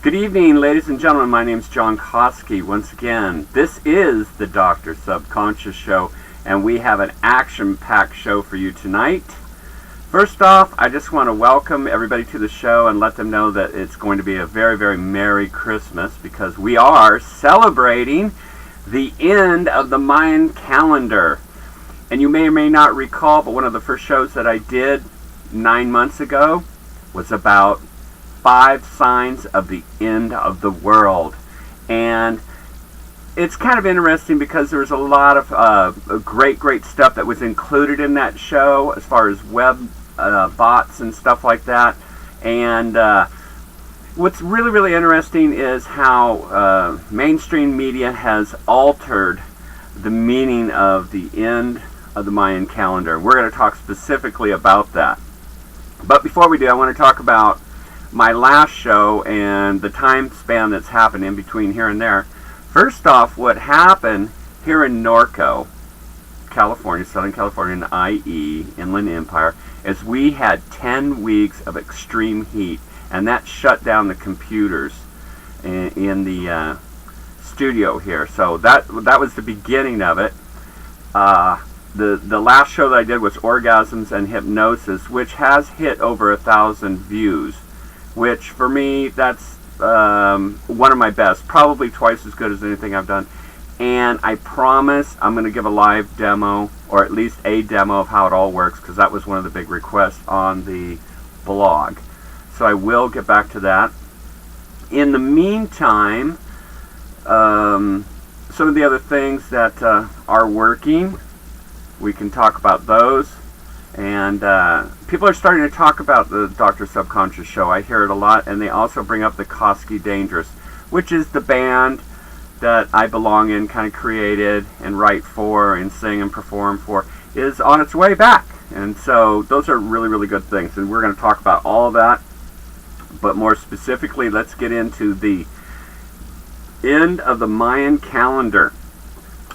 Good evening, ladies and gentlemen. My name is John Koscki. Once again, this is the Dr. Subconscious Show, and we have an action-packed show for you tonight. First off, I just want to welcome everybody to the show and let them know that it's going to be a very, very Merry Christmas because we are celebrating the end of the Mayan calendar. And you may or may not recall, but one of the first shows that I did 9 months ago was about 5 signs of the end of the world. And it's kind of interesting because there's a lot of great stuff that was included in that show as far as web bots and stuff like that. And what's really interesting is how mainstream media has altered the meaning of the end of the Mayan calendar. We're going to talk specifically about that. But before we do, I want to talk about my last show and the time span that's happened in between here and there. First off, what happened here in Norco, California, Southern California, i.e. Inland Empire, is we had 10 weeks of extreme heat, and that shut down the computers in the studio here. So that was the beginning of it. The last show that I did was Orgasms and Hypnosis, which has hit over 1,000 views, which for me, that's one of my best, probably twice as good as anything I've done. And I promise I'm going to give a live demo, or at least a demo of how it all works, because that was one of the big requests on the blog. So I will get back to that. In the meantime, some of the other things that are working, we can talk about those. And people are starting to talk about the Dr. Subconscious Show. I hear it a lot, and they also bring up the Koscki Dangerous, which is the band that I belong in, kind of created and write for and sing and perform for, is on its way back. And so those are really good things, and we're going to talk about all of that. But more specifically, let's get into the end of the Mayan calendar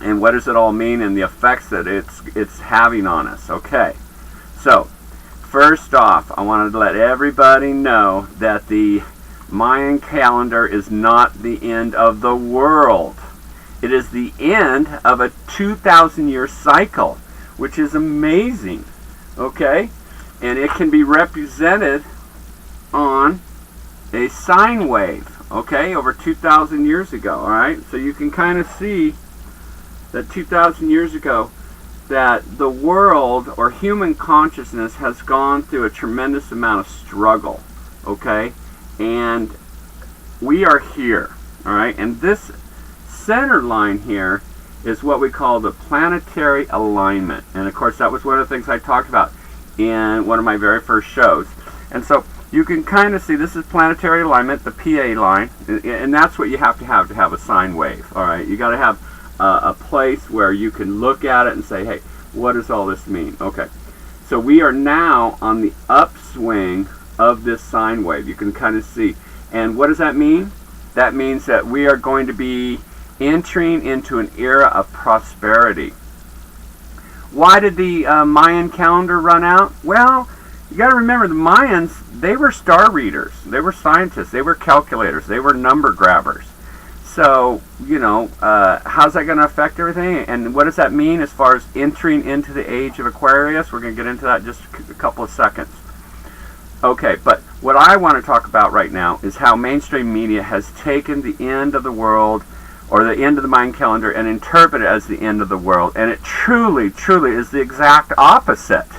and what does it all mean and the effects that it's having on us. Okay, so first off, I wanted to let everybody know that the Mayan calendar is not the end of the world. It is the end of a 2,000-year cycle, which is amazing. Okay, and it can be represented on a sine wave, okay, over 2,000 years ago. All right, so you can kind of see that 2,000 years ago that the world or human consciousness has gone through a tremendous amount of struggle, okay, and we are here, all right, and this center line here is what we call the planetary alignment. And of course that was one of the things I talked about in one of my very first shows. And so you can kind of see this is planetary alignment, the PA line, and that's what you have to have a sine wave. All right, you got to have a place where you can look at it and say, hey, what does all this mean? Okay, so we are now on the upswing of this sine wave. You can kind of see. And what does that mean? That means that we are going to be entering into an era of prosperity. Why did the Mayan calendar run out? Well, you got to remember the Mayans, they were star readers, they were scientists, they were calculators, they were number grabbers. So, you know, how's that going to affect everything? And what does that mean as far as entering into the age of Aquarius? We're going to get into that in just a couple of seconds. Okay, but what I want to talk about right now is how mainstream media has taken the end of the world, or the end of the Mayan calendar, and interpreted it as the end of the world. And it truly is the exact opposite.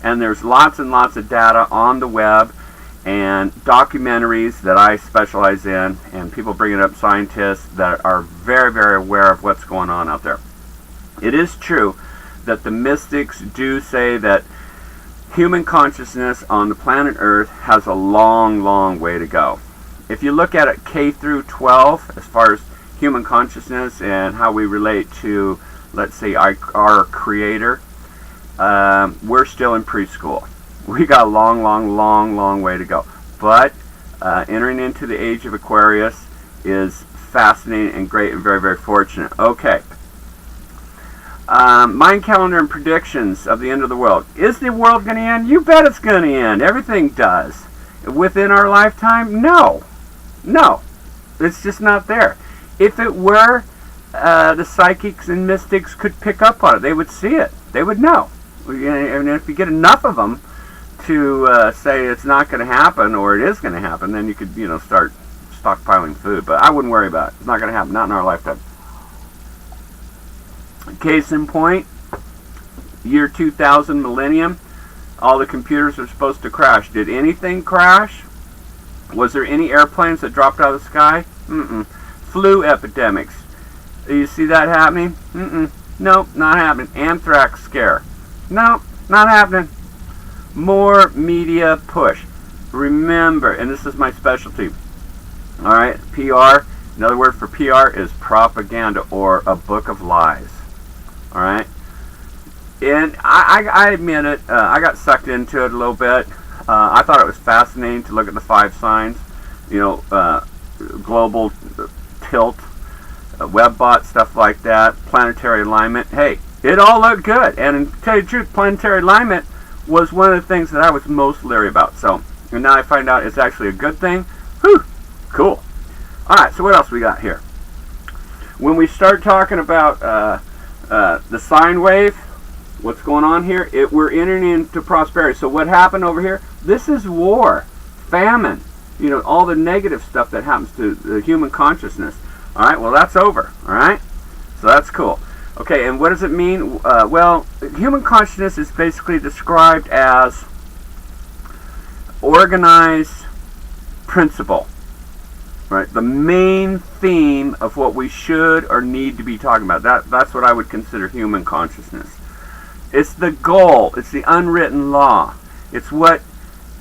And there's lots and lots of data on the web and documentaries that I specialize in, and people bringing up scientists that are very aware of what's going on out there. It is true that the mystics do say that human consciousness on the planet Earth has a long way to go. If you look at it K through 12, as far as human consciousness and how we relate to, let's say, our creator, we're still in preschool. We got a long way to go. But entering into the age of Aquarius is fascinating and great and very fortunate. Okay. Mayan calendar and predictions of the end of the world. Is the world going to end? You bet it's going to end. Everything does. Within our lifetime? No. It's just not there. If it were, the psychics and mystics could pick up on it. They would see it. They would know. And if you get enough of them to say it's not going to happen or it is going to happen, then you could, start stockpiling food. But I wouldn't worry about it. It's not going to happen. Not in our lifetime. Case in point, year 2000 millennium, all the computers are supposed to crash. Did anything crash? Was there any airplanes that dropped out of the sky? Flu epidemics. You see that happening? Nope, not happening. Anthrax scare. Nope, not happening. More media push. Remember, and this is my specialty, alright, PR, another word for PR is propaganda, or a book of lies. Alright? And I admit it, I got sucked into it a little bit. I thought it was fascinating to look at the 5 signs, global tilt, webbot, stuff like that, planetary alignment. Hey, it all looked good. And to tell you the truth, planetary alignment was one of the things that I was most leery about. So, and now I find out it's actually a good thing. Whew, cool. Alright, so what else we got here? When we start talking about the sine wave, what's going on here? We're entering into prosperity. So what happened over here? This is war, famine, all the negative stuff that happens to the human consciousness. Alright, well that's over. Alright? So that's cool. Okay, and what does it mean? Well, human consciousness is basically described as organized principle. Right? The main theme of what we should or need to be talking about. That's what I would consider human consciousness. It's the goal. It's the unwritten law. It's what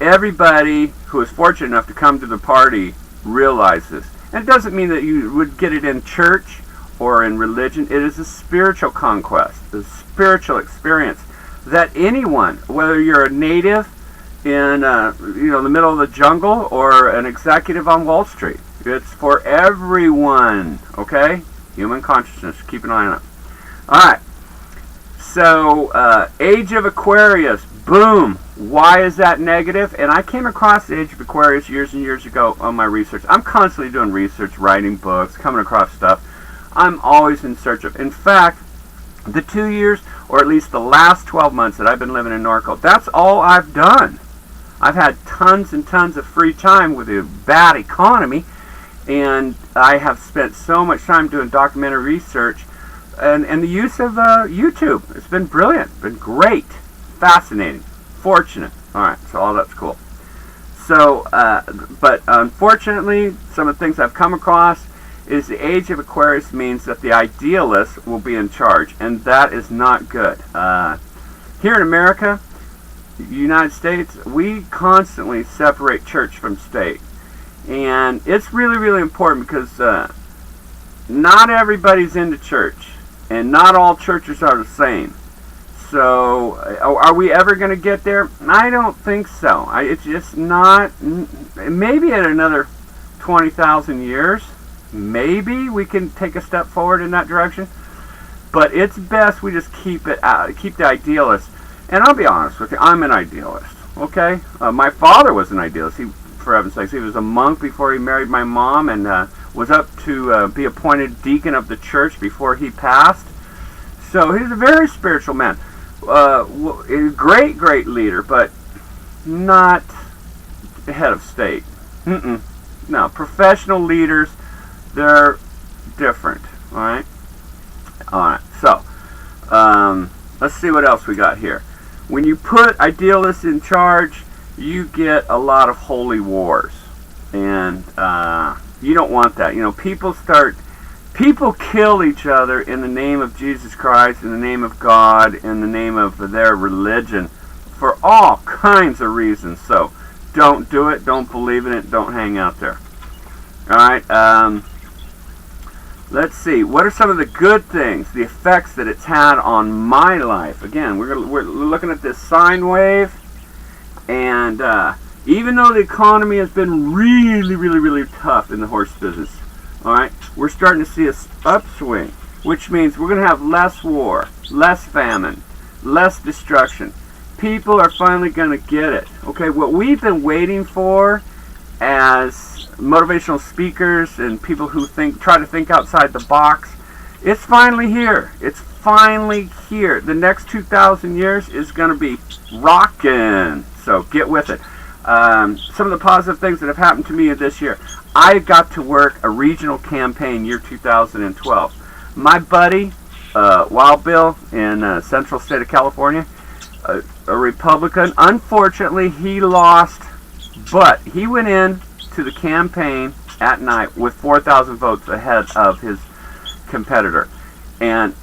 everybody who is fortunate enough to come to the party realizes. And it doesn't mean that you would get it in church or in religion. It is a spiritual conquest, a spiritual experience that anyone, whether you're a native in the middle of the jungle or an executive on Wall Street, it's for everyone. Okay, human consciousness. Keep an eye on it. All right. So, Age of Aquarius. Boom. Why is that negative? And I came across the Age of Aquarius years and years ago on my research. I'm constantly doing research, writing books, coming across stuff. I'm always in search of. In fact, the 2 years, or at least the last 12 months that I've been living in Norco, that's all I've done. I've had tons and tons of free time with a bad economy, and I have spent so much time doing documentary research and the use of YouTube. It's been brilliant, been great, fascinating, fortunate. Alright, so all that's cool. So, but unfortunately, some of the things I've come across is the Age of Aquarius means that the idealists will be in charge, and that is not good. Here in America, the United States, we constantly separate church from state. And it's really, really important because not everybody's into church, and not all churches are the same. So, are we ever going to get there? I don't think so. It's just not. Maybe in another 20,000 years, maybe we can take a step forward in that direction. But it's best we just keep it out, keep the idealists. And I'll be honest with you, I'm an idealist. Okay, my father was an idealist. He, for heaven's sakes, he was a monk before he married my mom, and was up to be appointed deacon of the church before he passed. So he's a very spiritual man. A great, great leader, but not head of state. No, professional leaders, they're different. Alright? Alright, so, let's see what else we got here. When you put idealists in charge, you get a lot of holy wars. And you don't want that. People kill each other in the name of Jesus Christ, in the name of God, in the name of their religion, for all kinds of reasons. So, don't do it, don't believe in it, don't hang out there. Alright, let's see. What are some of the good things, the effects that it's had on my life? Again, we're looking at this sine wave, and even though the economy has been really, really, really tough in the horse business, alright, we're starting to see an upswing, which means we're going to have less war, less famine, less destruction. People are finally going to get it. Okay, what we've been waiting for as motivational speakers and people who try to think outside the box. It's finally here. It's finally here. The next 2,000 years is going to be rockin'. So get with it. Some of the positive things that have happened to me this year. I got to work a regional campaign year 2012. My buddy, Wild Bill in Central State of California, a Republican. Unfortunately, he lost, but he went in to the campaign at night with 4,000 votes ahead of his competitor. And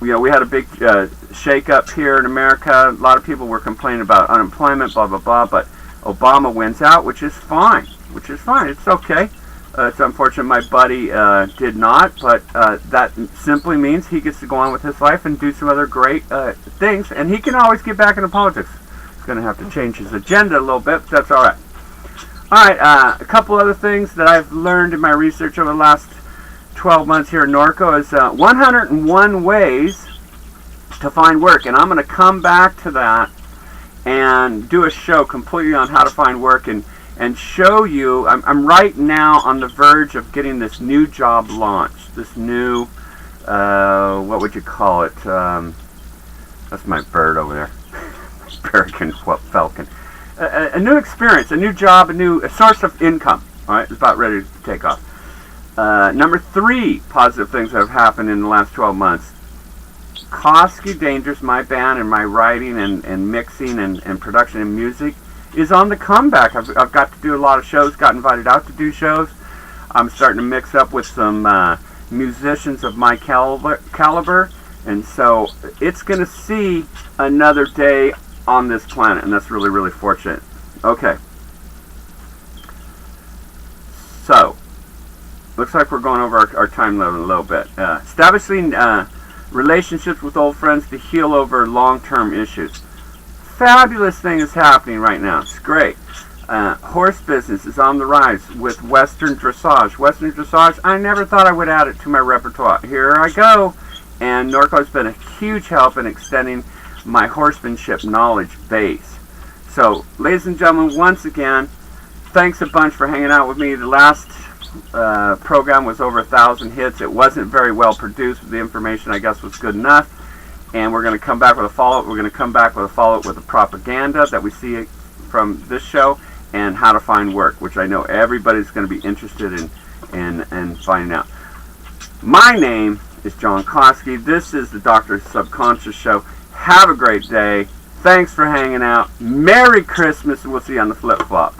we had a big shake-up here in America. A lot of people were complaining about unemployment, blah, blah, blah, but Obama wins out, which is fine. It's okay. It's unfortunate my buddy did not, but that simply means he gets to go on with his life and do some other great things, and he can always get back into politics. He's going to have to change his agenda a little bit, but that's all right. All right, a couple other things that I've learned in my research over the last 12 months here in Norco is 101 ways to find work, and I'm going to come back to that and do a show completely on how to find work and show you. I'm right now on the verge of getting this new job launched, this new, what would you call it? That's my bird over there, American falcon. A new experience, a new job, a source of income. All right, it's about ready to take off. Number 3 positive things that have happened in the last 12 months. Koscki Dangerous, my band, and my writing and mixing and production and music is on the comeback. I've got to do a lot of shows, got invited out to do shows. I'm starting to mix up with some musicians of my caliber, and so it's going to see another day on this planet, and that's really, really fortunate. Okay. So, looks like we're going over our time limit a little bit. Establishing relationships with old friends to heal over long-term issues. Fabulous thing is happening right now. It's great. Horse business is on the rise with Western dressage. Western dressage, I never thought I would add it to my repertoire. Here I go. And Norco has been a huge help in extending my horsemanship knowledge base. So, ladies and gentlemen, once again, thanks a bunch for hanging out with me. The last program was over 1,000 hits. It wasn't very well produced, but the information, I guess, was good enough. And we're going to come back with a follow-up. We're going to come back with a follow-up with the propaganda that we see from this show and how to find work, which I know everybody's going to be interested in finding out. My name is John Koscki. This is the Dr. Subconscious Show. Have a great day. Thanks for hanging out. Merry Christmas, and we'll see you on the flip-flop.